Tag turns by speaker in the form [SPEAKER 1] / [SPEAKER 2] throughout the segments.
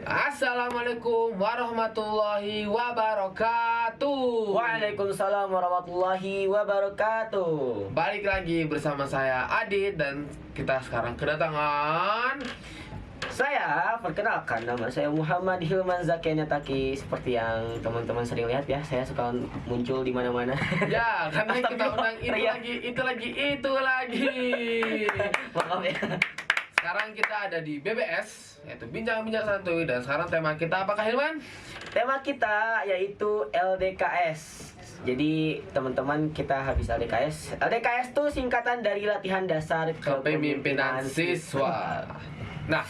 [SPEAKER 1] Assalamualaikum warahmatullahi wabarakatuh.
[SPEAKER 2] Waalaikumsalam warahmatullahi wabarakatuh.
[SPEAKER 1] Balik lagi bersama saya Adit dan kita sekarang kedatangan.
[SPEAKER 2] Saya perkenalkan, nama saya Muhammad Hilman Zakianya Taki. Seperti yang teman-teman sering lihat ya, saya suka muncul di mana-mana.
[SPEAKER 1] Ya, karena kita undang itu
[SPEAKER 2] Teriak.
[SPEAKER 1] lagi.
[SPEAKER 2] Maaf ya.
[SPEAKER 1] Sekarang kita ada di BBS, yaitu Bincang-Bincang Santuy. Dan sekarang tema kita apakah, Hilman?
[SPEAKER 2] Tema kita yaitu LDKS. Jadi teman-teman, kita habis LDKS. LDKS itu singkatan dari latihan dasar
[SPEAKER 1] Kepemimpinan Siswa. Nah,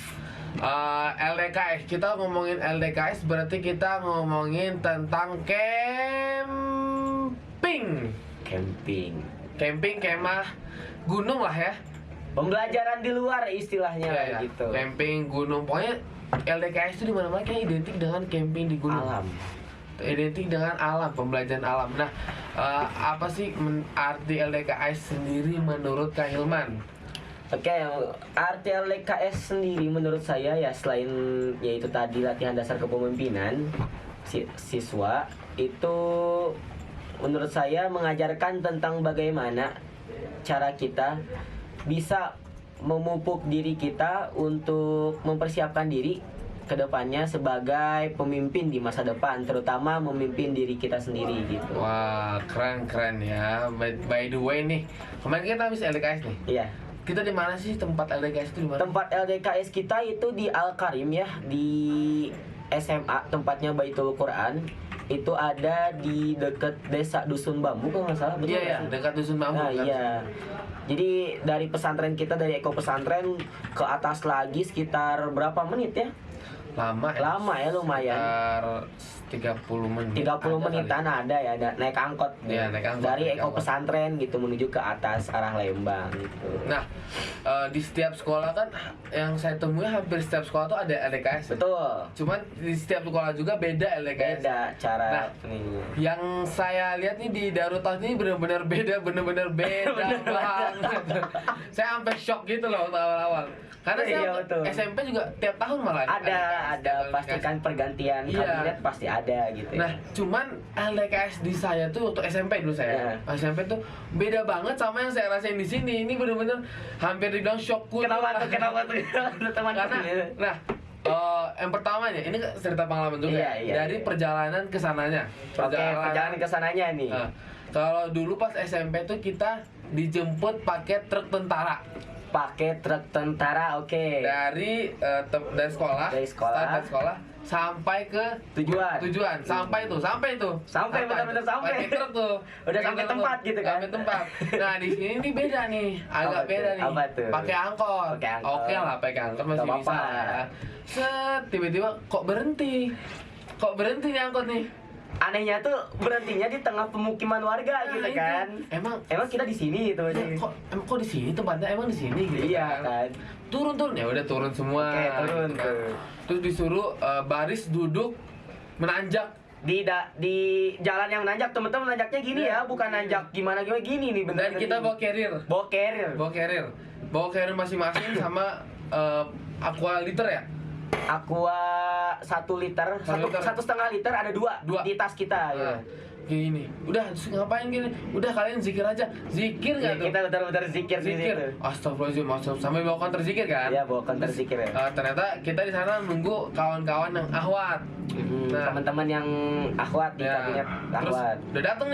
[SPEAKER 1] LDKS, kita ngomongin LDKS berarti kita ngomongin tentang camping. Camping, kemah, gunung lah ya.
[SPEAKER 2] Pembelajaran di luar istilahnya
[SPEAKER 1] Ya.
[SPEAKER 2] gitu.
[SPEAKER 1] Camping, gunung, pokoknya LDKS itu di mana-mana kayak identik dengan camping di gunung.
[SPEAKER 2] Alam.
[SPEAKER 1] Identik dengan alam, pembelajaran alam. Nah, apa sih arti LDKS sendiri menurut Kak Hilman?
[SPEAKER 2] Oke, arti LDKS sendiri menurut saya ya, selain yaitu tadi latihan dasar kepemimpinan siswa, itu menurut saya mengajarkan tentang bagaimana cara kita bisa memupuk diri kita untuk mempersiapkan diri ke depannya sebagai pemimpin di masa depan, terutama memimpin diri kita sendiri gitu.
[SPEAKER 1] Wah, keren ya. By the way nih, kemarin kita habis LDKS nih.
[SPEAKER 2] Iya.
[SPEAKER 1] Kita di mana sih tempat LDKS itu di mana?
[SPEAKER 2] Tempat LDKS kita itu di Al Karim ya, di SMA, tempatnya Baitul Quran. Itu ada di dekat desa Dusun Bambu kalau nggak salah, betul
[SPEAKER 1] Iya,
[SPEAKER 2] nggak sih?
[SPEAKER 1] dekat Dusun Bambu.
[SPEAKER 2] Nah
[SPEAKER 1] kan?
[SPEAKER 2] iya. Jadi dari pesantren kita, dari Eko Pesantren ke atas lagi sekitar berapa menit ya?
[SPEAKER 1] Lama
[SPEAKER 2] ya, lumayan.
[SPEAKER 1] Sekitar 30 menit.
[SPEAKER 2] 30
[SPEAKER 1] ada
[SPEAKER 2] menitan
[SPEAKER 1] kali.
[SPEAKER 2] ada naik angkot.
[SPEAKER 1] Iya, naik angkot,
[SPEAKER 2] Dari
[SPEAKER 1] naik
[SPEAKER 2] Eko
[SPEAKER 1] angkot.
[SPEAKER 2] Pesantren gitu menuju ke atas arah Lembang gitu.
[SPEAKER 1] Nah, di setiap sekolah kan yang saya temui hampir setiap sekolah tuh ada LDKS.
[SPEAKER 2] Betul.
[SPEAKER 1] Cuman di setiap sekolah juga beda LDKS.
[SPEAKER 2] Beda cara
[SPEAKER 1] Nah,
[SPEAKER 2] ininya.
[SPEAKER 1] yang saya lihat nih di Darurat ini benar-benar beda
[SPEAKER 2] Bener
[SPEAKER 1] banget. Saya sampai shock gitu loh waktu awal-awal. Karena
[SPEAKER 2] Iya,
[SPEAKER 1] saya
[SPEAKER 2] betul.
[SPEAKER 1] SMP juga tiap tahun malah
[SPEAKER 2] Ada
[SPEAKER 1] LDKS.
[SPEAKER 2] pasti kan pergantian
[SPEAKER 1] Iya.
[SPEAKER 2] kabinet pasti ada gitu ya.
[SPEAKER 1] Nah, cuman LDKS di saya tuh waktu SMP dulu saya. SMP tuh beda banget sama yang saya rasain di sini. Ini bener-bener hampir dibilang shock kultur.
[SPEAKER 2] Kenapa tuh teman
[SPEAKER 1] Karena, nah, yang pertamanya ini cerita pengalaman juga.
[SPEAKER 2] Iya.
[SPEAKER 1] Dari perjalanan ke sananya.
[SPEAKER 2] Oke, perjalanan ke sananya nih.
[SPEAKER 1] Nah, kalau dulu pas SMP tuh kita dijemput pakai truk tentara.
[SPEAKER 2] Pakai truk tentara, oke.
[SPEAKER 1] Dari sekolah,
[SPEAKER 2] Dari sekolah.
[SPEAKER 1] start dari sekolah sampai ke
[SPEAKER 2] Tujuan.
[SPEAKER 1] sampai
[SPEAKER 2] benar-benar sampai.
[SPEAKER 1] pakai truk tuh.
[SPEAKER 2] Udah
[SPEAKER 1] Pakai
[SPEAKER 2] sampai
[SPEAKER 1] truk
[SPEAKER 2] tempat
[SPEAKER 1] tuh.
[SPEAKER 2] gitu kan?
[SPEAKER 1] Sampai tempat. Nah, di sini nih beda nih, agak
[SPEAKER 2] Apa tuh?
[SPEAKER 1] beda nih.
[SPEAKER 2] Apa tuh?
[SPEAKER 1] Pakai angkot.
[SPEAKER 2] Pakai angkot.
[SPEAKER 1] Oke lah, pakai angkot masih
[SPEAKER 2] Gak
[SPEAKER 1] bisa.
[SPEAKER 2] apa-apa.
[SPEAKER 1] Ya. Set, tiba-tiba kok berhenti nih angkot nih.
[SPEAKER 2] Anehnya tuh berhentinya di tengah pemukiman warga
[SPEAKER 1] Nah,
[SPEAKER 2] gitu
[SPEAKER 1] itu.
[SPEAKER 2] kan.
[SPEAKER 1] Emang
[SPEAKER 2] Kita di sini gitu aja.
[SPEAKER 1] kok di sini tempatnya emang di sini gitu.
[SPEAKER 2] Iya kan.
[SPEAKER 1] Turun ya udah turun semua.
[SPEAKER 2] Oke, turun
[SPEAKER 1] gitu kan.
[SPEAKER 2] tuh.
[SPEAKER 1] Terus disuruh baris duduk menanjak.
[SPEAKER 2] Di jalan yang nanjak, temen-temen nanjaknya gini ya, bukan nanjak gimana gini nih bener.
[SPEAKER 1] Dan kita bawa carrier. Bawa carrier masing-masing sama aqua liter ya.
[SPEAKER 2] Aqua 1 liter, satu setengah liter ada dua di tas kita ya.
[SPEAKER 1] Nah, gini, udah terus ngapain gini? Udah kalian zikir aja. Zikir nggak tuh?
[SPEAKER 2] Kita benar-benar zikir di
[SPEAKER 1] Zikir.
[SPEAKER 2] situ.
[SPEAKER 1] Astagfirullahaladzim, sampai bawa counter zikir kan?
[SPEAKER 2] Iya, bawa counter zikir ya.
[SPEAKER 1] Ternyata kita di sana nunggu kawan-kawan yang ahwat. Nah,
[SPEAKER 2] Teman-teman yang akhwat di kabinet
[SPEAKER 1] terus
[SPEAKER 2] akhwat.
[SPEAKER 1] udah datang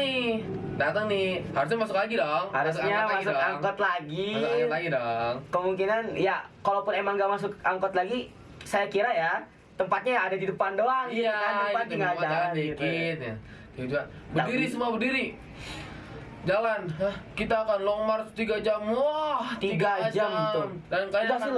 [SPEAKER 1] nih. Harusnya masuk lagi dong.
[SPEAKER 2] Harusnya masuk
[SPEAKER 1] dong.
[SPEAKER 2] angkot lagi.
[SPEAKER 1] Masuk angkot lagi dong.
[SPEAKER 2] Kemungkinan ya, kalaupun emang gak masuk angkot lagi, saya kira ya tempatnya ada di depan doang gitu
[SPEAKER 1] Iya,
[SPEAKER 2] kan, depan
[SPEAKER 1] itu
[SPEAKER 2] tinggal
[SPEAKER 1] cuma
[SPEAKER 2] jalan gitu.
[SPEAKER 1] dikit ya. Juga berdiri semua berdiri. Jalan, kita akan long march 3 jam. Wah,
[SPEAKER 2] 3 jam tuh.
[SPEAKER 1] Dan kalian
[SPEAKER 2] Udah
[SPEAKER 1] akan
[SPEAKER 2] sih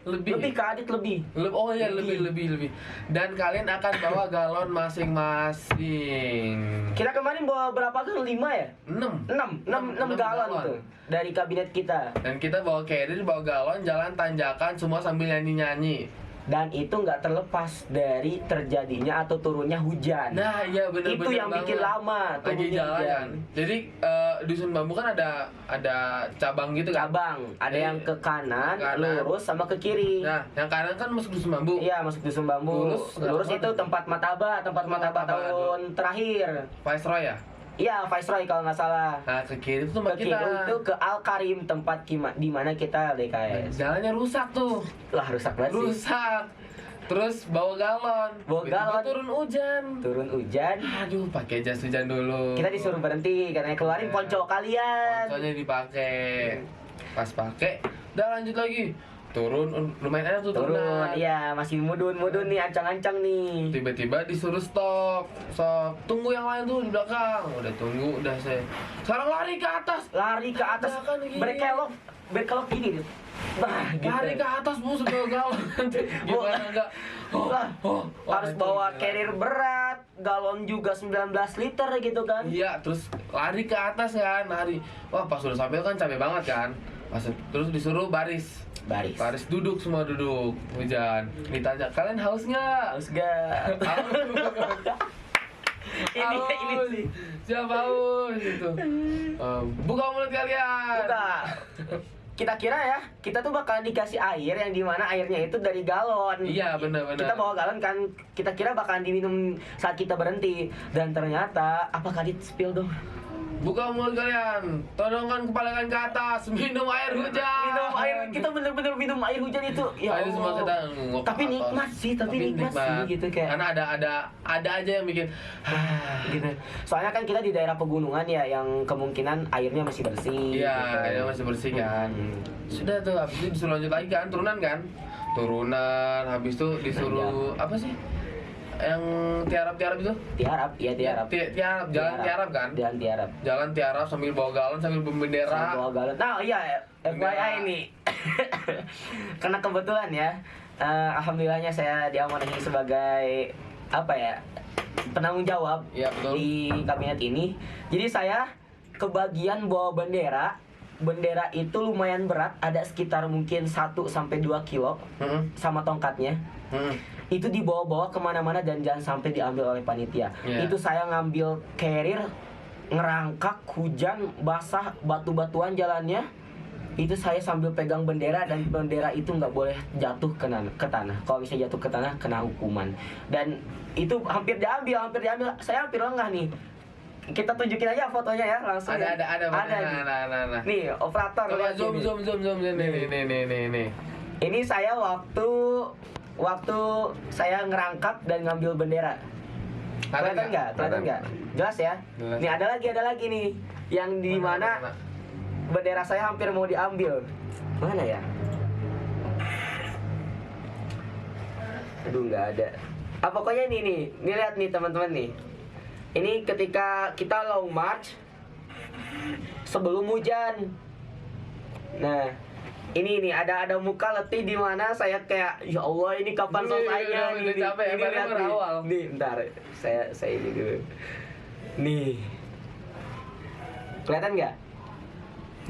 [SPEAKER 2] lebih ke Adit lebih.
[SPEAKER 1] Oh iya, lebih. Dan kalian akan bawa galon masing-masing.
[SPEAKER 2] Kita kemarin bawa berapa kan? 5 ya?
[SPEAKER 1] 6
[SPEAKER 2] 6 galon tuh dari kabinet kita.
[SPEAKER 1] Dan kita bawa carrier, bawa galon, jalan tanjakan semua sambil nyanyi-nyanyi.
[SPEAKER 2] dan itu nggak terlepas dari terjadinya atau turunnya hujan.
[SPEAKER 1] Nah, iya benar-benar
[SPEAKER 2] Itu yang bikin
[SPEAKER 1] banget.
[SPEAKER 2] lama
[SPEAKER 1] Lagi
[SPEAKER 2] turunnya
[SPEAKER 1] jalan
[SPEAKER 2] hujan.
[SPEAKER 1] kan. Jadi dusun bambu kan ada cabang gitu kan.
[SPEAKER 2] Cabang, ada
[SPEAKER 1] Jadi,
[SPEAKER 2] yang ke kanan,
[SPEAKER 1] kanan.
[SPEAKER 2] lurus sama ke kiri.
[SPEAKER 1] Nah, yang kanan kan masuk dusun bambu.
[SPEAKER 2] Iya, masuk dusun bambu.
[SPEAKER 1] Lurus
[SPEAKER 2] Itu tempat Mataba
[SPEAKER 1] Mataba
[SPEAKER 2] tahun terakhir.
[SPEAKER 1] Viceroy ya.
[SPEAKER 2] Iya, Viceroy kalau nggak salah.
[SPEAKER 1] Nah, ke kiri itu tempat
[SPEAKER 2] Ke
[SPEAKER 1] kita.
[SPEAKER 2] kiri itu ke Al Karim, tempat di mana kita LDKS.
[SPEAKER 1] Jalannya rusak tuh.
[SPEAKER 2] Lah, rusak banget sih.
[SPEAKER 1] Rusak. Terus bawa galon.
[SPEAKER 2] Bawa
[SPEAKER 1] Tiba-tiba
[SPEAKER 2] galon.
[SPEAKER 1] turun hujan.
[SPEAKER 2] Turun hujan,
[SPEAKER 1] Aduh, pakai jas hujan dulu.
[SPEAKER 2] kita disuruh berhenti katanya keluarin
[SPEAKER 1] Iya.
[SPEAKER 2] ponco kalian.
[SPEAKER 1] Ponconya dipakai. Pas pakai, udah lanjut lagi. Turun, lumayan enak tuh
[SPEAKER 2] Turun,
[SPEAKER 1] turunan.
[SPEAKER 2] iya masih mudun nih, ancang-ancang nih.
[SPEAKER 1] Tiba-tiba disuruh stop. Tunggu yang lain tuh di belakang. Udah tunggu, udah saya. Sekarang lari ke atas.
[SPEAKER 2] Lari ke atas,
[SPEAKER 1] Belakang gini.
[SPEAKER 2] berkelok gini nih. Bah, gitu.
[SPEAKER 1] Lari ke atas bu sebagai galon. Gimana enggak?
[SPEAKER 2] Lah, harus
[SPEAKER 1] itu
[SPEAKER 2] bawa
[SPEAKER 1] gila.
[SPEAKER 2] carrier berat, galon juga 19 liter gitu kan.
[SPEAKER 1] Iya, terus lari ke atas kan, lari. Wah, pas udah sampai kan capek banget kan. Terus disuruh baris. Baris duduk, semua duduk. Hujan. Ditanya, kalian haus nggak?
[SPEAKER 2] Harus gak? ini
[SPEAKER 1] Haus.
[SPEAKER 2] sih.
[SPEAKER 1] Siapa haus gitu. Buka mulut kalian.
[SPEAKER 2] Buka. Kita kira ya, kita tuh bakalan dikasih air yang dimana airnya itu dari galon.
[SPEAKER 1] Iya, benar-benar.
[SPEAKER 2] Kita bawa galon kan, kita kira bakalan diminum saat kita berhenti. Dan ternyata, apa Kadit spill dong?
[SPEAKER 1] Buka mulut kalian. Todongkan kepala kalian ke atas. Minum air hujan.
[SPEAKER 2] Minum air, kita bener-bener minum air hujan itu. Ya
[SPEAKER 1] Air semua
[SPEAKER 2] Allah.
[SPEAKER 1] kita ngok ke
[SPEAKER 2] Tapi
[SPEAKER 1] atas.
[SPEAKER 2] nikmat sih, tapi nikmat sih gitu kayak.
[SPEAKER 1] Karena ada aja yang bikin
[SPEAKER 2] Gitu. Soalnya kan kita di daerah pegunungan ya, yang kemungkinan airnya masih bersih.
[SPEAKER 1] Iya,
[SPEAKER 2] gitu.
[SPEAKER 1] airnya masih bersih kan.
[SPEAKER 2] Hmm.
[SPEAKER 1] Sudah tuh, habis itu disuruh lanjut lagi kan, turunan kan. Turunan, habis itu disuruh apa sih? Yang tiarap-tiarap itu?
[SPEAKER 2] Tiarap, iya tiarap.
[SPEAKER 1] Tiarap, jalan tiarap kan?
[SPEAKER 2] Jalan tiarap.
[SPEAKER 1] Jalan tiarap sambil bawa galon, sambil bendera.
[SPEAKER 2] Sama bawa galon. Nah iya,
[SPEAKER 1] Bendera.
[SPEAKER 2] FYI nih. Karena kebetulan ya, alhamdulillahnya saya diamanahi sebagai apa ya, penanggung jawab
[SPEAKER 1] Iya, betul.
[SPEAKER 2] di kabinet ini. Jadi saya kebagian bawa bendera. Bendera itu lumayan berat, ada sekitar mungkin 1 sampai 2 kilo
[SPEAKER 1] Heeh.
[SPEAKER 2] sama tongkatnya. Itu dibawa-bawa kemana-mana dan jangan sampai diambil oleh panitia.
[SPEAKER 1] Iya.
[SPEAKER 2] Itu saya ngambil carrier, ngerangkak, hujan, basah, batu-batuan jalannya. Itu saya sambil pegang bendera dan bendera itu nggak boleh jatuh ke tanah. Kalau bisa jatuh ke tanah, kena hukuman. Dan itu hampir diambil. Saya hampir lengah nih. Kita tunjukin aja fotonya ya langsung.
[SPEAKER 1] Ada.
[SPEAKER 2] nih.
[SPEAKER 1] Nah.
[SPEAKER 2] Nih, operator
[SPEAKER 1] Coba
[SPEAKER 2] lihat
[SPEAKER 1] zoom.
[SPEAKER 2] ini.
[SPEAKER 1] Nih.
[SPEAKER 2] Ini saya waktu saya ngerangkap dan ngambil bendera. Kelihatan nggak? Jelas ya?
[SPEAKER 1] Jelas.
[SPEAKER 2] Nih ada lagi nih yang di mana bendera saya hampir mau diambil. Mana ya? Aduh, nggak ada. Pokoknya ini nih. Nih lihat nih teman-teman nih. Ini ketika kita long march sebelum hujan. Nah, ini nih ada muka letih di mana saya kayak ya Allah ini kapan selesainya
[SPEAKER 1] udah capek ya, baru
[SPEAKER 2] lihat
[SPEAKER 1] berawal.
[SPEAKER 2] Nih, bentar. Saya ini dulu. Nih. Kelihatan nggak?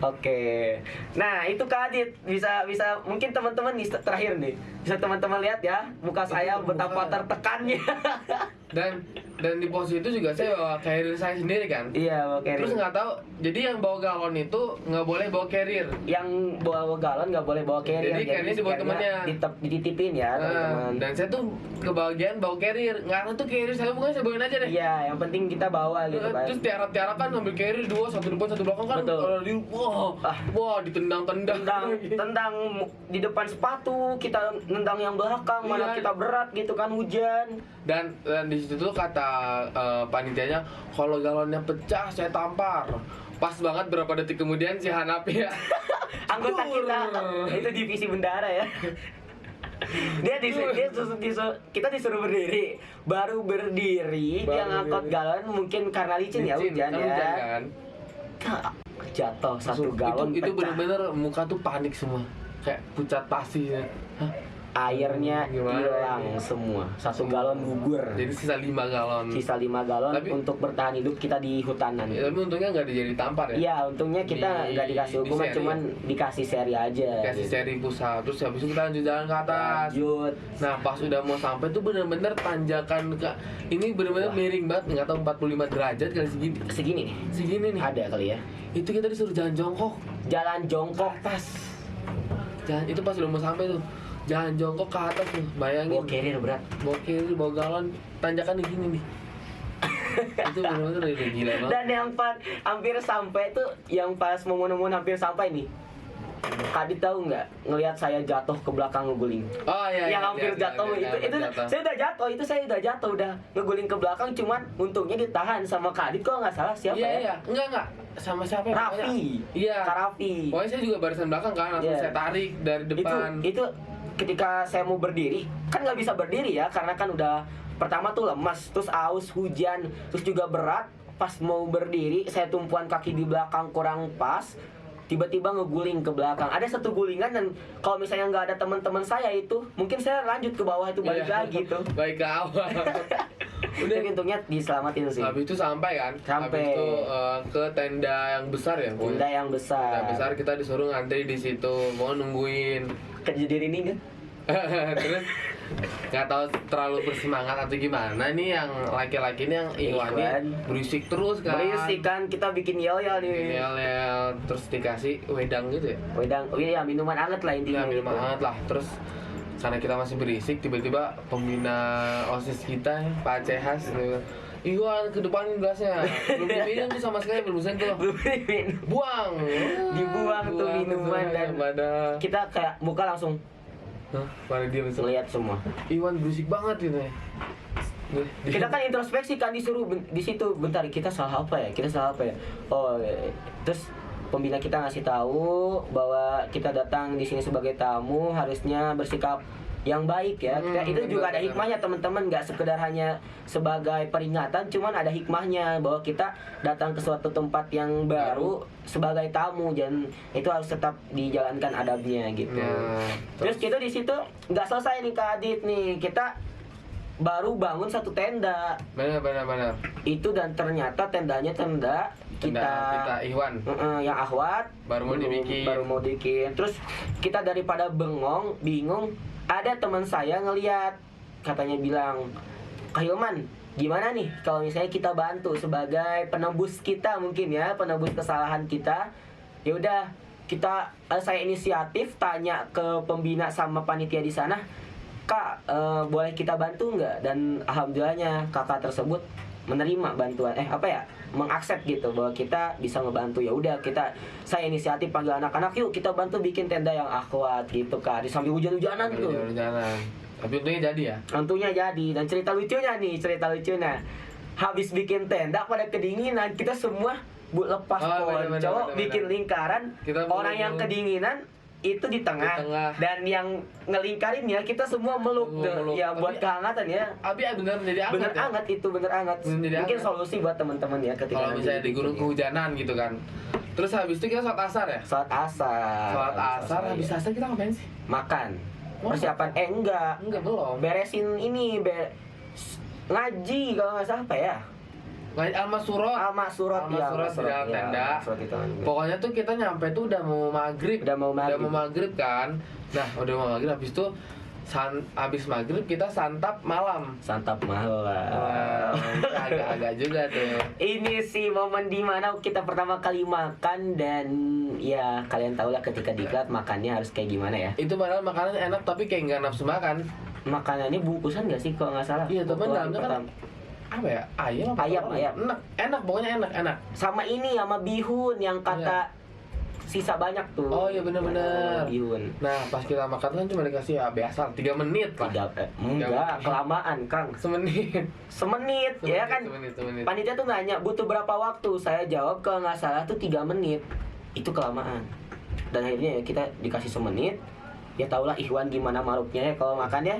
[SPEAKER 2] Oke. Nah, itu Kak Adit bisa mungkin teman-teman nih terakhir nih. Bisa teman-teman lihat ya muka saya betapa tertekannya.
[SPEAKER 1] Dan di pos itu juga saya bawa carrier saya sendiri kan.
[SPEAKER 2] Iya, bawa carrier.
[SPEAKER 1] Terus nggak tahu, jadi yang bawa galon itu nggak boleh bawa carrier.
[SPEAKER 2] Yang bawa galon nggak boleh bawa carrier.
[SPEAKER 1] Jadi carrier dibawa temennya.
[SPEAKER 2] Dititipin ya teman-teman.
[SPEAKER 1] Dan saya tuh kebagian bawa carrier. Nggak tuh carrier saya bukan saya bawain aja deh.
[SPEAKER 2] Iya, yang penting kita bawa gitu kan.
[SPEAKER 1] Terus tiarap-tiarap kan ambil carrier 2, satu depan satu belakang kan.
[SPEAKER 2] Betul.
[SPEAKER 1] Kalau wah ditendang-tendang.
[SPEAKER 2] Tendang di depan sepatu, kita nendang yang belakang, mana
[SPEAKER 1] Iya.
[SPEAKER 2] kita berat gitu kan hujan.
[SPEAKER 1] Dan di situ tuh kata panitianya, kalau galonnya pecah saya tampar. Pas banget berapa detik kemudian si Hanapi ya.
[SPEAKER 2] Anggota kita itu divisi bendara ya. Kita disuruh berdiri, baru berdiri dia ngangkut galon mungkin karena licin ya hujan
[SPEAKER 1] kan
[SPEAKER 2] ya.
[SPEAKER 1] hujan kan.
[SPEAKER 2] Jatuh satu galon
[SPEAKER 1] itu
[SPEAKER 2] pecah.
[SPEAKER 1] bener-bener muka tuh panik semua, kayak pucat pasi ya. Hah?
[SPEAKER 2] Airnya
[SPEAKER 1] Gimana
[SPEAKER 2] hilang
[SPEAKER 1] ini?
[SPEAKER 2] semua. 1 galon gugur.
[SPEAKER 1] Jadi sisa 5 galon.
[SPEAKER 2] Sisa 5 galon
[SPEAKER 1] Tapi-
[SPEAKER 2] untuk bertahan hidup kita di hutanan.
[SPEAKER 1] Ya, tapi untungnya nggak dijadi tampar ya.
[SPEAKER 2] Iya, untungnya kita nggak dikasih
[SPEAKER 1] di
[SPEAKER 2] hukuman,
[SPEAKER 1] seri
[SPEAKER 2] cuman dikasih seri aja.
[SPEAKER 1] Kasih
[SPEAKER 2] gitu.
[SPEAKER 1] seri pusat. Terus habis itu kita lanjut jalan ke atas.
[SPEAKER 2] Lanjut.
[SPEAKER 1] Nah pas udah mau sampai tuh bener-bener tanjakan ke ini bener-bener
[SPEAKER 2] Wah.
[SPEAKER 1] miring banget, nggak tahu 45 derajat kali segini.
[SPEAKER 2] Segini nih.
[SPEAKER 1] Segini nih.
[SPEAKER 2] Ada kali ya.
[SPEAKER 1] Itu kita disuruh jalan jongkok.
[SPEAKER 2] Jalan jongkok.
[SPEAKER 1] Atas. Jalan itu pas udah mau sampai tuh. Jalan jongkok ke atas tuh. Bayangin.
[SPEAKER 2] Bawa carrier berat.
[SPEAKER 1] Bawa kiri, bawa galon, tanjakan di sini nih. Itu bener-bener udah gila banget.
[SPEAKER 2] Dan yang pas hampir sampai tuh, yang pas momen-momen hampir sampai nih. Kadit tahu nggak ngelihat saya jatuh ke belakang ngeguling.
[SPEAKER 1] Oh iya.
[SPEAKER 2] Yang
[SPEAKER 1] iya,
[SPEAKER 2] hampir
[SPEAKER 1] iya,
[SPEAKER 2] jatuh
[SPEAKER 1] iya, iya,
[SPEAKER 2] itu
[SPEAKER 1] jatuh.
[SPEAKER 2] saya udah jatuh udah ngeguling ke belakang, cuman untungnya ditahan sama Kadit kalau nggak salah siapa
[SPEAKER 1] Iya
[SPEAKER 2] ya?
[SPEAKER 1] iya, enggak sama siapa ya?
[SPEAKER 2] Raffi.
[SPEAKER 1] Pokoknya- Iya.
[SPEAKER 2] Kak Raffi.
[SPEAKER 1] Pokoknya saya juga barisan belakang kan, langsung
[SPEAKER 2] Iya.
[SPEAKER 1] saya tarik dari depan.
[SPEAKER 2] Itu ketika saya mau berdiri kan nggak bisa berdiri ya karena kan udah pertama tuh lemas, terus aus, hujan, terus juga berat. Pas mau berdiri saya tumpuan kaki di belakang kurang pas, tiba-tiba ngeguling ke belakang. Ada satu gulingan dan kalau misalnya nggak ada teman-teman saya itu mungkin saya lanjut ke bawah itu balik
[SPEAKER 1] Iya.
[SPEAKER 2] lagi tuh.
[SPEAKER 1] Baik ke awal. Udah.
[SPEAKER 2] Tapi untungnya diselamatin sih.
[SPEAKER 1] Habis itu sampai kan?
[SPEAKER 2] Sampai.
[SPEAKER 1] Habis itu ke tenda yang besar ya. pokoknya.
[SPEAKER 2] Tenda yang besar.
[SPEAKER 1] Tenda besar kita disuruh ngantri di situ, mau nungguin.
[SPEAKER 2] Kejadian ini kan?
[SPEAKER 1] Terus nggak tahu terlalu bersemangat atau gimana nih yang laki-laki ini yang Iwan ini
[SPEAKER 2] Iwan.
[SPEAKER 1] berisik terus kan.
[SPEAKER 2] Berisik kan kita bikin yel-yel nih.
[SPEAKER 1] Yel-yel terus dikasih wedang gitu ya.
[SPEAKER 2] Wedang, oh iya minuman anget lah intinya
[SPEAKER 1] Iya,
[SPEAKER 2] gitu.
[SPEAKER 1] banget lah. Terus karena kita masih berisik, tiba-tiba pembina OSIS kita, Pak Cehas, dia bilang, Iwan, kedepanin gelasnya. Belum diminum tuh sama sekali, belum sentuh.
[SPEAKER 2] Belum minum.
[SPEAKER 1] Buang.
[SPEAKER 2] Dibuang tuh minuman dan
[SPEAKER 1] pada
[SPEAKER 2] kita kayak muka langsung
[SPEAKER 1] pada dia besok.
[SPEAKER 2] ngeliat semua.
[SPEAKER 1] Iwan berisik banget gitu ya.
[SPEAKER 2] Kita kan introspeksi kan disuruh di situ bentar kita salah apa ya? Kita salah apa ya? Oh, terus pembina kita ngasih tahu bahwa kita datang di sini sebagai tamu harusnya bersikap yang baik ya. Itu juga ada
[SPEAKER 1] benar.
[SPEAKER 2] hikmahnya teman-teman, nggak sekedar hanya sebagai peringatan, cuman ada hikmahnya bahwa kita datang ke suatu tempat yang baru sebagai tamu dan itu harus tetap dijalankan adabnya gitu.
[SPEAKER 1] Nah,
[SPEAKER 2] Terus kita di situ nggak selesai nih Kak Adit nih, kita baru bangun satu tenda
[SPEAKER 1] benar.
[SPEAKER 2] itu dan ternyata tendanya tenda
[SPEAKER 1] Kita Iwan
[SPEAKER 2] yang ahwat
[SPEAKER 1] baru mau dibikin.
[SPEAKER 2] Terus kita daripada bingung, ada teman saya ngeliat, katanya bilang, Kak Hilman, gimana nih kalau misalnya kita bantu sebagai penembus kita mungkin ya, penembus kesalahan kita. Ya udah, saya inisiatif tanya ke pembina sama panitia di sana, Kak, boleh kita bantu nggak? Dan alhamdulillahnya kakak tersebut menerima bantuan, mengakses gitu bahwa kita bisa ngebantu. Ya udah, saya inisiatif panggil anak-anak, yuk kita bantu bikin tenda yang akwat gitu Kak. Di sambil hujan-hujanan tuh.
[SPEAKER 1] Jalan. Tapi untungnya jadi ya.
[SPEAKER 2] Tentunya jadi. Dan cerita lucunya, habis bikin tenda pada kedinginan, kita semua lepas
[SPEAKER 1] bener,
[SPEAKER 2] ponco, bikin lingkaran.
[SPEAKER 1] Kita
[SPEAKER 2] Orang yang
[SPEAKER 1] meluk.
[SPEAKER 2] kedinginan itu di tengah, dan yang ngelingkarinnya kita semua meluk,
[SPEAKER 1] Meluk.
[SPEAKER 2] ya buat
[SPEAKER 1] Tapi-
[SPEAKER 2] kehangatan ya.
[SPEAKER 1] Abi bener jadi hangat
[SPEAKER 2] Bener
[SPEAKER 1] ya?
[SPEAKER 2] hangat itu, bener hangat.
[SPEAKER 1] Jadi
[SPEAKER 2] Mungkin
[SPEAKER 1] hangat.
[SPEAKER 2] solusi buat teman-teman ya ketika
[SPEAKER 1] Kalau
[SPEAKER 2] nanti
[SPEAKER 1] misalnya di
[SPEAKER 2] bikin
[SPEAKER 1] gunung
[SPEAKER 2] ya.
[SPEAKER 1] kehujanan gitu kan. Terus habis itu kita sholat asar ya?
[SPEAKER 2] Sholat asar.
[SPEAKER 1] Sholat asar,
[SPEAKER 2] iya.
[SPEAKER 1] habis asar kita ngapain sih?
[SPEAKER 2] Makan.
[SPEAKER 1] Oh,
[SPEAKER 2] Persiapan enggak.
[SPEAKER 1] Enggak, belum.
[SPEAKER 2] Beresin ini, ngaji kalau nggak salah apa ya?
[SPEAKER 1] Alma Surot.
[SPEAKER 2] Alma surat
[SPEAKER 1] Alma Surot di dalam
[SPEAKER 2] ya,
[SPEAKER 1] tenda.
[SPEAKER 2] surat itu kan.
[SPEAKER 1] Pokoknya tuh kita nyampe tuh udah mau maghrib.
[SPEAKER 2] Udah mau maghrib.
[SPEAKER 1] Kan. Nah, udah mau maghrib habis itu habis maghrib kita santap malam.
[SPEAKER 2] Santap malam.
[SPEAKER 1] Agak-agak juga tuh.
[SPEAKER 2] Ini sih momen dimana kita pertama kali makan, dan ya kalian tahu lah ketika diklat makannya harus kayak gimana ya.
[SPEAKER 1] Itu padahal makanan enak tapi kayak nggak nafsu makan.
[SPEAKER 2] Makanannya bungkusan gak sih kalau nggak salah?
[SPEAKER 1] Iya, teman
[SPEAKER 2] Waktu
[SPEAKER 1] dalamnya kan
[SPEAKER 2] pertama.
[SPEAKER 1] apa ya? Ayam apa?
[SPEAKER 2] Ayam,
[SPEAKER 1] telur?
[SPEAKER 2] ayam.
[SPEAKER 1] Enak, pokoknya enak.
[SPEAKER 2] Sama ini, sama bihun yang kata sisa banyak tuh.
[SPEAKER 1] Oh iya, bener-bener.
[SPEAKER 2] Bihun.
[SPEAKER 1] Nah, pas kita makan kan cuma dikasih ya biasa 3 menit lah.
[SPEAKER 2] Enggak, kelamaan Kang.
[SPEAKER 1] Semenit.
[SPEAKER 2] Semenit, ya kan?
[SPEAKER 1] Semenit.
[SPEAKER 2] Panitia tuh nanya butuh berapa waktu. Saya jawab kalau nggak salah tuh 3 menit. Itu kelamaan. Dan akhirnya ya kita dikasih semenit. Ya tahulah Ikhwan gimana maruknya ya kalau makan ya.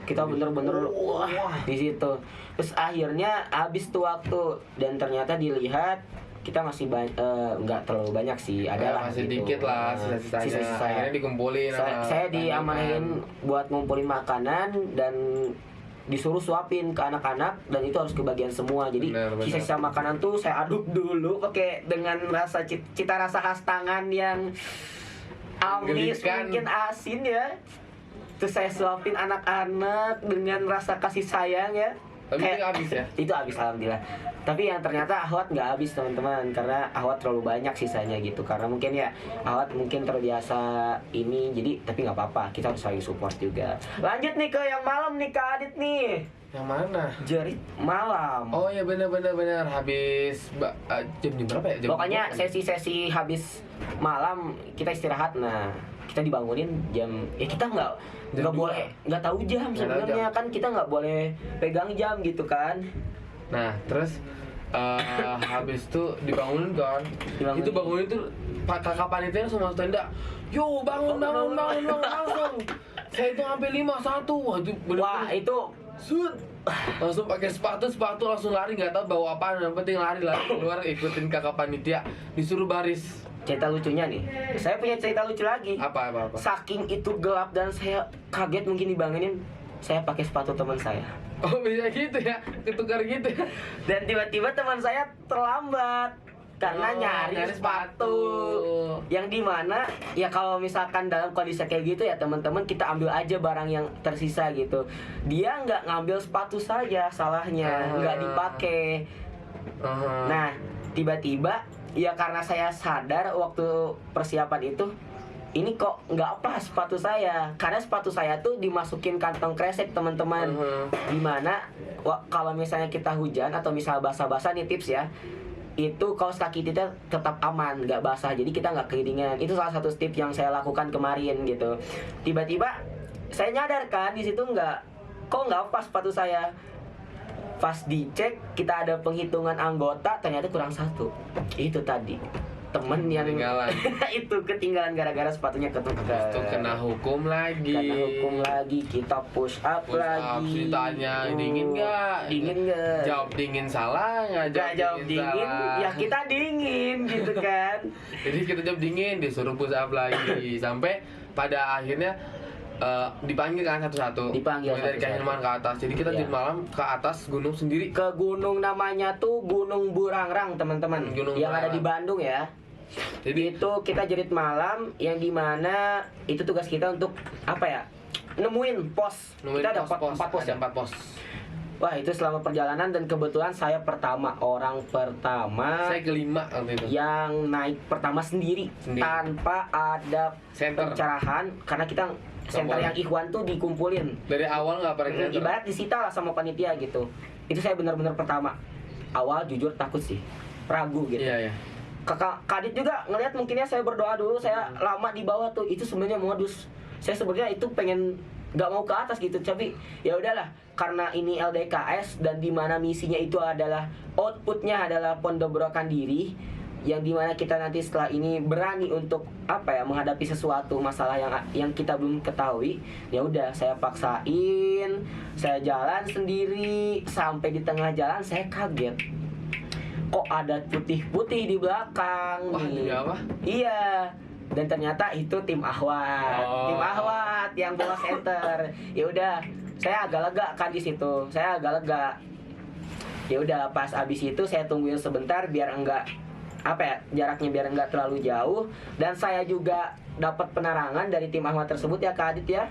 [SPEAKER 2] Kita bener-bener wah di situ. Terus akhirnya habis tuh waktu, dan ternyata dilihat kita masih nggak terlalu banyak sih, ada lah
[SPEAKER 1] masih
[SPEAKER 2] gitu.
[SPEAKER 1] dikit lah sisa-sisanya.
[SPEAKER 2] Sisa-sisa.
[SPEAKER 1] Akhirnya dikumpulin.
[SPEAKER 2] Saya diamanahin buat ngumpulin makanan dan disuruh suapin ke anak-anak, dan itu harus kebagian semua. Jadi
[SPEAKER 1] Bener.
[SPEAKER 2] sisa-sisa makanan tuh saya aduk dulu pakai dengan rasa cita rasa khas tangan yang amis,
[SPEAKER 1] Menggelikan.
[SPEAKER 2] mungkin asin ya. Terus saya suapin anak-anak dengan rasa kasih sayang ya.
[SPEAKER 1] Tapi itu habis ya?
[SPEAKER 2] Itu habis alhamdulillah. Tapi yang ternyata Ahwat nggak habis teman-teman, karena Ahwat terlalu banyak sisanya gitu. Karena mungkin ya Ahwat mungkin terbiasa ini, jadi tapi nggak apa-apa, kita harus saling support juga. Lanjut nih ke yang malam nih Kak Adit nih.
[SPEAKER 1] Yang mana?
[SPEAKER 2] Jerit malam.
[SPEAKER 1] Oh ya benar habis jam berapa ya?
[SPEAKER 2] Pokoknya sesi-sesi habis malam kita istirahat. Nah, kita dibangunin jam kita nggak
[SPEAKER 1] Jam
[SPEAKER 2] boleh, nggak tahu jam
[SPEAKER 1] Nggak tahu
[SPEAKER 2] sebenarnya kan, kita nggak boleh pegang jam gitu kan.
[SPEAKER 1] Nah, terus habis itu dibangunin kan.
[SPEAKER 2] Dibangunin.
[SPEAKER 1] Itu bangunin tuh kakak panitia langsung masuk tenda. Yo, bangun langsung. Saya itu sampai 5-1. Wah, itu
[SPEAKER 2] Wah, itu
[SPEAKER 1] Sud. Langsung pakai sepatu langsung lari, nggak tahu bawa apaan, yang penting lari keluar ikutin kakak panitia, disuruh baris.
[SPEAKER 2] cerita lucunya nih. Saya punya cerita lucu lagi.
[SPEAKER 1] Apa?
[SPEAKER 2] Saking itu gelap dan saya kaget mungkin dibangunin, saya pakai sepatu teman saya.
[SPEAKER 1] Oh, bisa gitu ya, ketukar gitu ya.
[SPEAKER 2] Dan tiba-tiba teman saya terlambat karena
[SPEAKER 1] Oh,
[SPEAKER 2] nyari sepatu. Yang dimana ya kalau misalkan dalam kondisi kayak gitu ya teman-teman, kita ambil aja barang yang tersisa gitu. Dia nggak ngambil sepatu saja, salahnya nggak dipakai. Nah, tiba-tiba ya karena saya sadar waktu persiapan itu, ini kok nggak pas sepatu saya, karena sepatu saya tuh dimasukin kantong kresek teman-teman. Dimana kalau misalnya kita hujan atau misal basah-basah nih tips ya, itu kaos kaki kita tetap aman, nggak basah, jadi kita nggak kedinginan. Itu salah satu tips yang saya lakukan kemarin gitu. Tiba-tiba saya nyadar kan di situ kok nggak pas sepatu saya. Pas dicek kita ada penghitungan anggota, ternyata kurang 1. Itu tadi temen yang
[SPEAKER 1] Ketinggalan.
[SPEAKER 2] itu ketinggalan gara-gara sepatunya ketukar.
[SPEAKER 1] Itu kena hukum lagi.
[SPEAKER 2] Kena hukum lagi, kita push up lagi.
[SPEAKER 1] Ditanya dingin nggak?
[SPEAKER 2] Dingin nggak?
[SPEAKER 1] Jawab dingin salah, nggak
[SPEAKER 2] Jawab dingin,
[SPEAKER 1] salah.
[SPEAKER 2] ya kita dingin gitu kan.
[SPEAKER 1] Jadi kita jawab dingin, disuruh push up lagi sampai pada akhirnya dipanggil kan satu-satu.
[SPEAKER 2] Dipanggil
[SPEAKER 1] mulai dari
[SPEAKER 2] satu-satu.
[SPEAKER 1] Kahilman ke atas. Jadi kita
[SPEAKER 2] Iya.
[SPEAKER 1] di malam ke atas gunung sendiri.
[SPEAKER 2] Ke gunung namanya tuh Gunung Burangrang teman-teman,
[SPEAKER 1] Gunung
[SPEAKER 2] yang ada
[SPEAKER 1] Burangrang.
[SPEAKER 2] di Bandung ya.
[SPEAKER 1] Jadi
[SPEAKER 2] Itu kita jerit malam, yang dimana itu tugas kita untuk apa ya, nemuin pos. Kita ada 4 pos
[SPEAKER 1] ada
[SPEAKER 2] ya?
[SPEAKER 1] 4 pos.
[SPEAKER 2] Wah, itu selama perjalanan, dan kebetulan saya orang pertama
[SPEAKER 1] Saya kelima waktu itu.
[SPEAKER 2] yang naik pertama sendiri. Tanpa ada
[SPEAKER 1] Center.
[SPEAKER 2] pencerahan, karena kita center
[SPEAKER 1] boleh.
[SPEAKER 2] yang Ikhwan tuh dikumpulin.
[SPEAKER 1] Dari awal nggak pernah center.
[SPEAKER 2] Ibarat disita lah sama panitia gitu. Itu saya benar-benar pertama. Awal jujur takut sih, ragu gitu.
[SPEAKER 1] Iya.
[SPEAKER 2] Kakak Kadit juga ngelihat mungkinnya saya berdoa dulu, saya lama di bawah tuh. Itu sebenarnya modus. Saya sebenarnya itu pengen nggak mau ke atas gitu, tapi ya udahlah, karena ini LDKS dan dimana misinya itu adalah outputnya adalah pendobrokan diri, yang dimana kita nanti setelah ini berani untuk apa ya, menghadapi sesuatu masalah yang kita belum ketahui. Ya udah, saya paksain, saya jalan sendiri. Sampai di tengah jalan saya kaget, kok ada putih-putih di belakang.
[SPEAKER 1] Wah,
[SPEAKER 2] nih.
[SPEAKER 1] demi apa?
[SPEAKER 2] Iya. Dan ternyata itu tim Ahwat.
[SPEAKER 1] Oh.
[SPEAKER 2] Tim Ahwat yang bawa center. Ya udah, saya agak lega kan di situ. Saya agak lega. Ya udah, pas abis itu saya tungguin sebentar biar enggak apa ya, jaraknya biar enggak terlalu jauh, dan saya juga dapat penerangan dari tim Ahwat tersebut ya Kak Adit ya.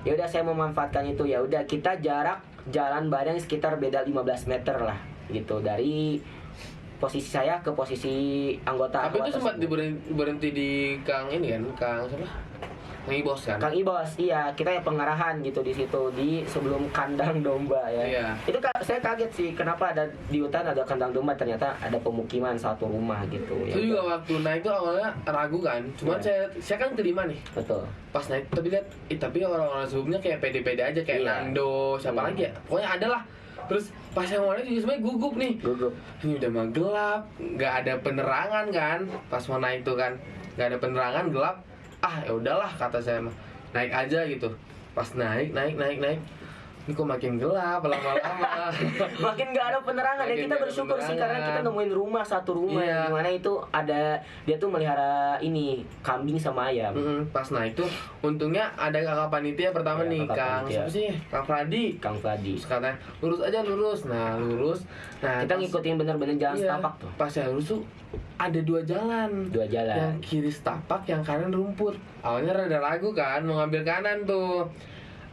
[SPEAKER 2] Ya udah, saya memanfaatkan itu. Ya udah, kita jarak jalan bareng sekitar beda 15 meter lah gitu, dari posisi saya ke posisi anggota
[SPEAKER 1] Tapi
[SPEAKER 2] Ahwat
[SPEAKER 1] itu sempat
[SPEAKER 2] tersebut.
[SPEAKER 1] berhenti di Kang ini kan, Kang siapa? Kang Ibos kan?
[SPEAKER 2] Kang Ibos, iya, kita yang pengarahan gitu di situ, di sebelum kandang domba ya.
[SPEAKER 1] Iya.
[SPEAKER 2] Itu saya kaget sih, kenapa ada di hutan ada kandang domba, ternyata ada pemukiman satu rumah gitu.
[SPEAKER 1] Itu
[SPEAKER 2] Ya
[SPEAKER 1] juga
[SPEAKER 2] udah.
[SPEAKER 1] waktu naik itu awalnya ragu kan. Cuman
[SPEAKER 2] Iya.
[SPEAKER 1] saya kan kelima nih.
[SPEAKER 2] Betul.
[SPEAKER 1] Pas naik tapi lihat, tapi orang-orang sebelumnya kayak pede-pede aja, kayak
[SPEAKER 2] Iya.
[SPEAKER 1] Nando, siapa
[SPEAKER 2] Hmm.
[SPEAKER 1] lagi ya? Pokoknya ada lah. Terus pas yang mau naik juga sebenarnya gugup nih.
[SPEAKER 2] Gugup.
[SPEAKER 1] Ini udah mah gelap, nggak ada penerangan kan. Pas mau naik tuh kan, nggak ada penerangan, gelap. Ah, ya udahlah kata saya mah. Naik aja gitu. Pas naik. ini kok makin gelap lama-lama.
[SPEAKER 2] Makin nggak ada penerangan ya.
[SPEAKER 1] Makin
[SPEAKER 2] Kita
[SPEAKER 1] nggak ada
[SPEAKER 2] bersyukur sih
[SPEAKER 1] penerangan.
[SPEAKER 2] karena kita nemuin satu rumah
[SPEAKER 1] Iya.
[SPEAKER 2] yang dimana itu ada, dia tuh melihara ini kambing sama ayam.
[SPEAKER 1] Pas naik tuh untungnya ada kakak panitia pertama
[SPEAKER 2] Iya,
[SPEAKER 1] nih,
[SPEAKER 2] kakak
[SPEAKER 1] Kang
[SPEAKER 2] panitia.
[SPEAKER 1] siapa sih? Kang Fradi.
[SPEAKER 2] Kang Fadi.
[SPEAKER 1] Terus katanya lurus aja lurus. Nah lurus. Nah
[SPEAKER 2] Kita
[SPEAKER 1] pas-
[SPEAKER 2] ngikutin bener-bener jalan
[SPEAKER 1] iya,
[SPEAKER 2] setapak tuh.
[SPEAKER 1] Pas saya lurus tuh ada 2 jalan.
[SPEAKER 2] 2 jalan.
[SPEAKER 1] Yang kiri setapak, yang kanan rumput. Awalnya rada ragu kan mau ngambil kanan tuh.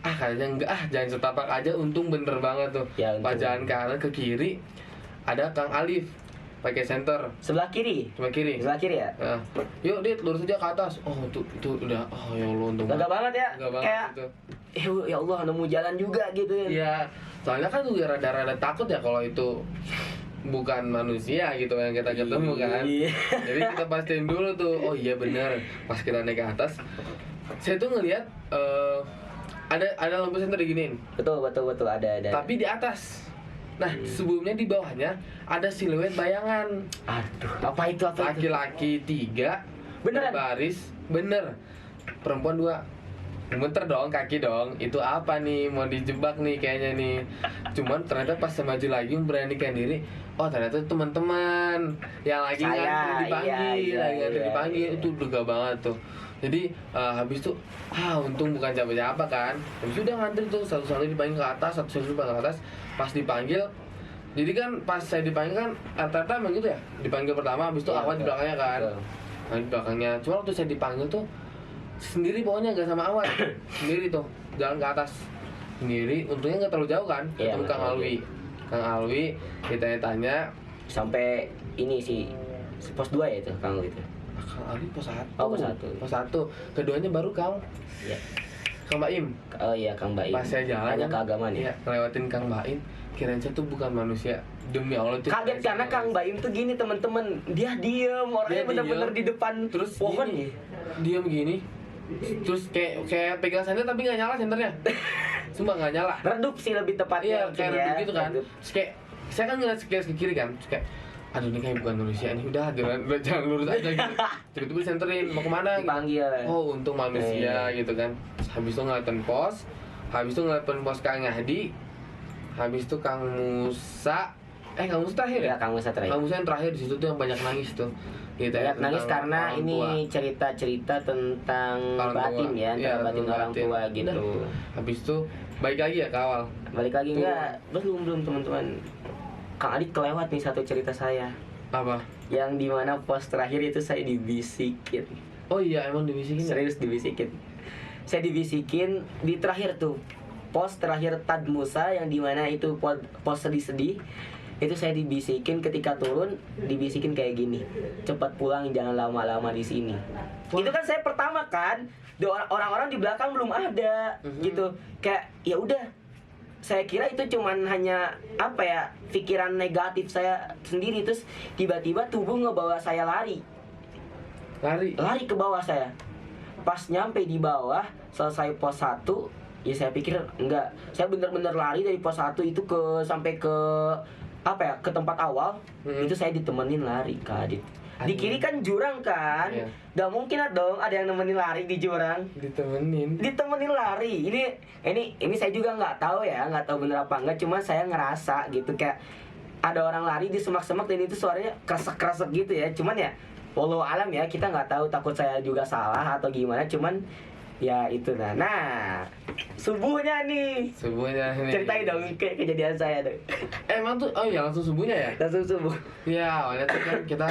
[SPEAKER 1] Kayaknya enggak, jangan setapak aja. Untung bener banget tuh.
[SPEAKER 2] Ya,
[SPEAKER 1] Pas
[SPEAKER 2] untung.
[SPEAKER 1] jalan kanan ke kiri ada Kang Alif pakai senter
[SPEAKER 2] Sebelah kiri.
[SPEAKER 1] cuma kiri.
[SPEAKER 2] Sebelah kiri ya.
[SPEAKER 1] Nah, yuk Dit lurus aja ke atas. Oh itu udah, oh ya Allah untung
[SPEAKER 2] Gagah banget ya.
[SPEAKER 1] Gagah banget
[SPEAKER 2] Kayak
[SPEAKER 1] itu.
[SPEAKER 2] ya Allah nemu jalan juga gitu ya.
[SPEAKER 1] Iya, soalnya kan juga rada-rada takut ya kalau itu bukan manusia gitu yang kita ketemu kan.
[SPEAKER 2] Iya.
[SPEAKER 1] Jadi kita pastiin dulu tuh, oh iya bener. Pas kita naik ke atas, saya tuh ngelihat ada lampu senter diginiin,
[SPEAKER 2] Betul ada.
[SPEAKER 1] tapi di atas. Nah, sebelumnya di bawahnya ada siluet bayangan.
[SPEAKER 2] Aduh, apa itu?
[SPEAKER 1] Laki-laki 3
[SPEAKER 2] Beneran?
[SPEAKER 1] berbaris, bener. Perempuan 2. Muter dong, kaki dong. Itu apa nih? Mau dijebak nih kayaknya nih. Cuman ternyata pas saya maju lagi memberanikan diri, oh ternyata itu teman-teman yang lagi
[SPEAKER 2] Saya,
[SPEAKER 1] ngantri dipanggil,
[SPEAKER 2] iya,
[SPEAKER 1] lagi ngantri
[SPEAKER 2] iya,
[SPEAKER 1] dipanggil.
[SPEAKER 2] iya.
[SPEAKER 1] Itu lega banget tuh. Jadi habis itu untung bukan siapa-siapa kan. Habis itu udah ngantri tuh, satu-satu dipanggil ke atas, satu-satu dipanggil ke atas. Pas dipanggil, jadi kan pas saya dipanggil kan rata-rata emang gitu ya. Dipanggil pertama, habis itu
[SPEAKER 2] Iya,
[SPEAKER 1] Awan di
[SPEAKER 2] betul.
[SPEAKER 1] belakangnya kan.
[SPEAKER 2] Betul.
[SPEAKER 1] Nah, di belakangnya. Cuma waktu saya dipanggil tuh sendiri pokoknya gak sama Awan. Sendiri tuh, jalan ke atas. Sendiri, untungnya gak terlalu jauh kan.
[SPEAKER 2] Iya,
[SPEAKER 1] Ketemu Kang
[SPEAKER 2] betul.
[SPEAKER 1] Alwi. Kang Alwi, kita tanya,
[SPEAKER 2] Sampai ini sih pos 2 ya itu Kang itu.
[SPEAKER 1] Kang Alwi pos 1.
[SPEAKER 2] Oh, pos 1.
[SPEAKER 1] Pos 1. Keduanya baru Kang.
[SPEAKER 2] Iya.
[SPEAKER 1] Kang Baim.
[SPEAKER 2] Oh iya Kang Baim.
[SPEAKER 1] Pas saya jalan
[SPEAKER 2] Tanya
[SPEAKER 1] kan,
[SPEAKER 2] keagamaan ya.
[SPEAKER 1] iya, ngelewatin Kang Baim, kirain saya tuh bukan manusia. Demi Allah tuh
[SPEAKER 2] Kaget
[SPEAKER 1] kirain
[SPEAKER 2] karena
[SPEAKER 1] saya
[SPEAKER 2] Kang
[SPEAKER 1] manusia.
[SPEAKER 2] Baim tuh gini teman-teman, dia diem, orangnya
[SPEAKER 1] Dia
[SPEAKER 2] bener-bener
[SPEAKER 1] diem,
[SPEAKER 2] di depan
[SPEAKER 1] terus
[SPEAKER 2] pohon.
[SPEAKER 1] gini, dia begini, terus kayak pegang senter tapi nggak nyala senternya. Sumpah nggak nyala.
[SPEAKER 2] Redup sih lebih tepatnya.
[SPEAKER 1] Iya,
[SPEAKER 2] mungkin
[SPEAKER 1] kayak
[SPEAKER 2] ya.
[SPEAKER 1] redup gitu kan.
[SPEAKER 2] Redup.
[SPEAKER 1] Terus kayak saya kan ngeliat sekilas ke kiri kan, terus kayak aduh ini kayak bukan manusia ini, udah jangan lurus aja gitu. Tiba-tiba senterin mau kemana? Gitu.
[SPEAKER 2] Dipanggil.
[SPEAKER 1] Oh untung manusia gitu kan. Habis itu ngeliatin pos, habis itu ngeliatin pos Kang Ngahdi, habis itu Kang Musa, Kang Musa terakhir ya?
[SPEAKER 2] Iya Kang Musa terakhir.
[SPEAKER 1] Kang Musa yang terakhir di situ tuh yang banyak nangis tuh. Gitu
[SPEAKER 2] Banyak nangis
[SPEAKER 1] tentang
[SPEAKER 2] karena
[SPEAKER 1] orang
[SPEAKER 2] ini
[SPEAKER 1] tua.
[SPEAKER 2] cerita-cerita tentang
[SPEAKER 1] Orang tua.
[SPEAKER 2] batin ya,
[SPEAKER 1] Iya,
[SPEAKER 2] antara batin
[SPEAKER 1] tentang
[SPEAKER 2] orang
[SPEAKER 1] batin.
[SPEAKER 2] tua gitu.
[SPEAKER 1] Udah. Habis itu balik lagi ya ke awal.
[SPEAKER 2] Balik lagi
[SPEAKER 1] Tuh.
[SPEAKER 2] enggak? Belum teman-teman. Kang Adit kelewat nih satu cerita saya.
[SPEAKER 1] Apa?
[SPEAKER 2] Yang dimana pos terakhir itu saya dibisikin.
[SPEAKER 1] Oh iya emang dibisikin ya?
[SPEAKER 2] Serius dibisikin. Saya dibisikin di terakhir tuh. Pos terakhir Tad Musa yang dimana itu pos sedih-sedih. Itu saya dibisikin ketika turun, dibisikin kayak gini. Cepat pulang, jangan lama-lama di sini.
[SPEAKER 1] Wah.
[SPEAKER 2] Itu kan saya pertama kan. Orang-orang di belakang belum ada gitu. Kayak ya udah. Saya kira itu cuman hanya apa ya, pikiran negatif saya sendiri, terus tiba-tiba tubuh ngebawa saya lari ke bawah saya. Pas nyampe di bawah, selesai pos 1, ya saya pikir enggak. Saya bener-bener lari dari pos 1 itu sampai ke apa ya, ke tempat awal. Itu saya ditemenin lari Kak Adit. Di kiri kan jurang kan,
[SPEAKER 1] Iya.
[SPEAKER 2] gak mungkin dong ada yang nemenin lari di jurang. Ditemenin lari. Ini saya juga nggak tahu ya, nggak tahu bener apa enggak, cuma saya ngerasa gitu kayak ada orang lari di semak-semak dan itu suaranya kresek-kresek gitu ya. Cuman ya wallahu alam ya, kita nggak tahu, takut saya juga salah atau gimana, cuman ya itu nah subuhnya nih. Ceritain dong kejadian saya dong.
[SPEAKER 1] Emang tuh, oh iya langsung subuhnya ya?
[SPEAKER 2] Langsung subuh.
[SPEAKER 1] Ya awalnya tuh kan kita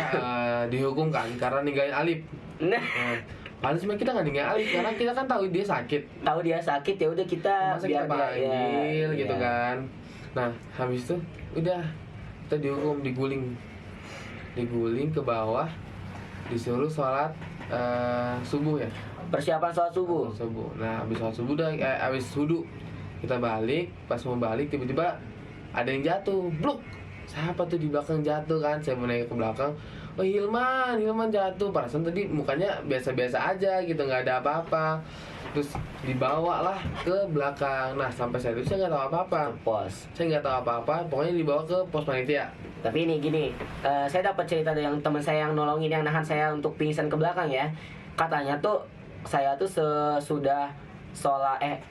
[SPEAKER 1] dihukum kan karena ninggalin Alip.
[SPEAKER 2] Nah,
[SPEAKER 1] Padahal sebenarnya kita nggak ninggalin Alip karena kita kan tahu dia sakit.
[SPEAKER 2] tahu dia sakit ya udah kita
[SPEAKER 1] Masa kita panggil gitu
[SPEAKER 2] ya.
[SPEAKER 1] kan. Nah habis itu udah kita dihukum, diguling ke bawah, disuruh sholat subuh ya.
[SPEAKER 2] Persiapan sholat subuh.
[SPEAKER 1] Nah habis sholat subuh udah habis wudu kita balik. Pas mau balik tiba-tiba ada yang jatuh, bluk. Siapa tuh di belakang jatuh kan? Saya mau nengok ke belakang. Oh Hilman jatuh. Perasaan tadi mukanya biasa-biasa aja gitu, nggak ada apa-apa. Terus dibawa lah ke belakang. Nah sampai saat itu saya nggak tahu apa-apa.
[SPEAKER 2] Pos.
[SPEAKER 1] Saya nggak tahu apa-apa. Pokoknya dibawa ke pos panitia.
[SPEAKER 2] Tapi ini gini, saya dapat cerita dari yang teman saya yang nolongin, yang nahan saya untuk pingsan ke belakang ya. Katanya tuh saya tuh sudah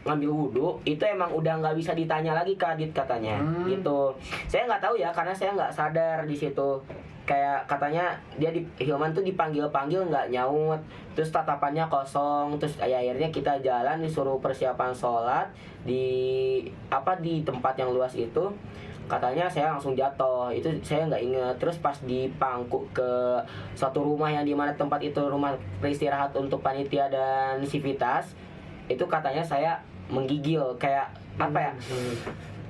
[SPEAKER 2] ngambil wudhu itu emang udah nggak bisa ditanya lagi ke Adit katanya gitu. Saya nggak tahu ya karena saya nggak sadar di situ. Kayak katanya Hilman tuh dipanggil-panggil nggak nyaut, terus tatapannya kosong, terus akhirnya kita jalan disuruh persiapan sholat di tempat yang luas itu. Katanya saya langsung jatuh, itu saya nggak inget. Terus pas dipangku ke suatu rumah yang dimana tempat itu rumah beristirahat untuk panitia dan sivitas, itu katanya saya menggigil kayak apa ya?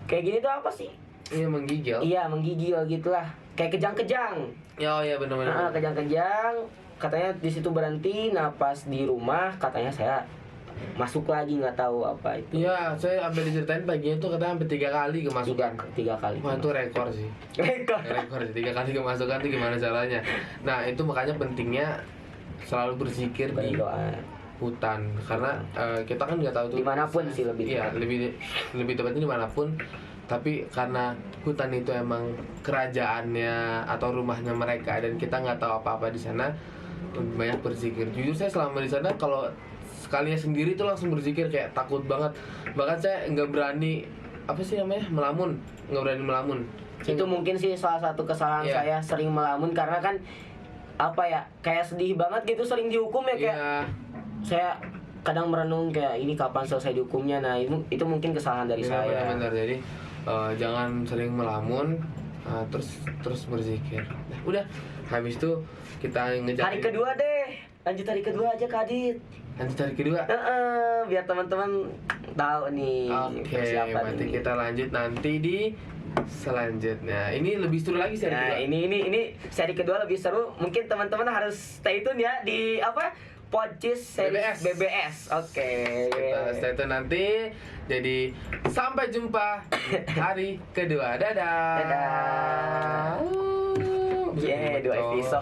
[SPEAKER 2] Kayak gini tuh apa sih?
[SPEAKER 1] Iya, menggigil.
[SPEAKER 2] Iya, menggigil gitulah. Kayak kejang-kejang.
[SPEAKER 1] Oh iya, benar-benar.
[SPEAKER 2] Kejang-kejang. Katanya di situ berhenti. Nah, pas di rumah katanya saya masuk lagi, nggak tahu apa itu.
[SPEAKER 1] Iya, saya sampai diceritain paginya tuh katanya sampai 3 kali kemasukan.
[SPEAKER 2] Tiga kali.
[SPEAKER 1] Wah, itu rekor sih. Rekor sih, 3 kali kemasukan tuh gimana caranya. Nah, itu makanya pentingnya selalu berzikir di
[SPEAKER 2] Berdoa.
[SPEAKER 1] hutan, karena kita kan nggak tahu tuh
[SPEAKER 2] Dimanapun sih lebih
[SPEAKER 1] iya, lebih tepatnya dimanapun. Tapi karena hutan itu emang kerajaannya atau rumahnya mereka dan kita nggak tahu apa-apa di sana, lebih banyak berzikir. Jujur saya selama di sana kalau sekalinya sendiri tuh langsung berzikir, kayak takut banget. Bahkan saya nggak berani melamun, nggak berani melamun.
[SPEAKER 2] Itu mungkin sih salah satu kesalahan
[SPEAKER 1] Iya.
[SPEAKER 2] saya, sering melamun karena kan kayak sedih banget gitu, sering dihukum ya kayak.
[SPEAKER 1] Iya.
[SPEAKER 2] Saya kadang merenung kayak ini kapan selesai dihukumnya. Nah, itu mungkin kesalahan dari
[SPEAKER 1] Iya,
[SPEAKER 2] saya.
[SPEAKER 1] benar-benar. Jadi jangan sering melamun, terus berzikir. Nah, udah habis itu kita ngejar
[SPEAKER 2] Hari kedua deh. Lanjut hari kedua aja Kak Adit.
[SPEAKER 1] lanjut hari kedua.
[SPEAKER 2] Biar teman-teman tahu nih
[SPEAKER 1] Oke,
[SPEAKER 2] persiapan
[SPEAKER 1] berarti
[SPEAKER 2] ini.
[SPEAKER 1] kita lanjut nanti di selanjutnya. Ini lebih seru lagi sih hari
[SPEAKER 2] Nah,
[SPEAKER 1] kedua.
[SPEAKER 2] ini seri kedua lebih seru. Mungkin teman-teman harus stay tune ya di Podcis series BBS. Oke.
[SPEAKER 1] Kita stay tune nanti. Jadi sampai jumpa hari kedua. Dadah.
[SPEAKER 2] Dadah.
[SPEAKER 1] Bisa
[SPEAKER 2] Yeay, 2
[SPEAKER 1] betul.
[SPEAKER 2] episode.